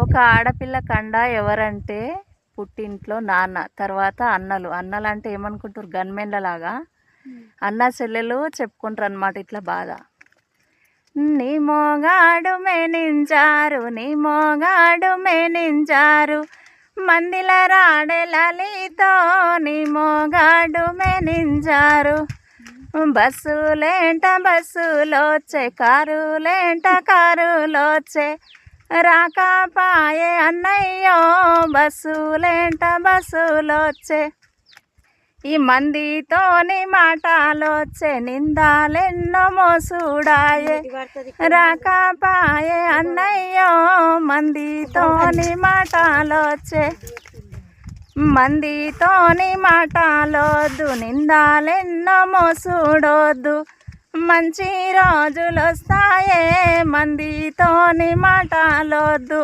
ఒక ఆడపిల్ల కండ ఎవరంటే పుట్టింట్లో నాన్న, తర్వాత అన్నలు. అన్నలు అంటే ఏమనుకుంటారు, గన్మెన్ల లాగా. అన్న చెల్లెలు చెప్పుకుంటారు అన్నమాట ఇట్లా బాధ. నీ మోగాడు మేనించారు, నీ మోగాడు మేనించారు, మందిల రాడే లలితో నీ మోగాడు మేనించారు. బస్సులేంట బస్సులోచ్చే, కారులేంట కారులోచ్చే, రాకపాయే అన్నయ్యో బస్సులేంట బస్సులోచ్చే. ఈ మందితోని మాటలోచ్చే, నిందాలెన్నో మోసుడాయే, రాకపాయే అన్నయ్యో మందితోని మాటలోచ్చే. మందితోని మాటలొద్దు, నిందాలెన్నో మోసుడొద్దు, మంచి రోజులొస్తాయే మందితోని మాటలొద్దు.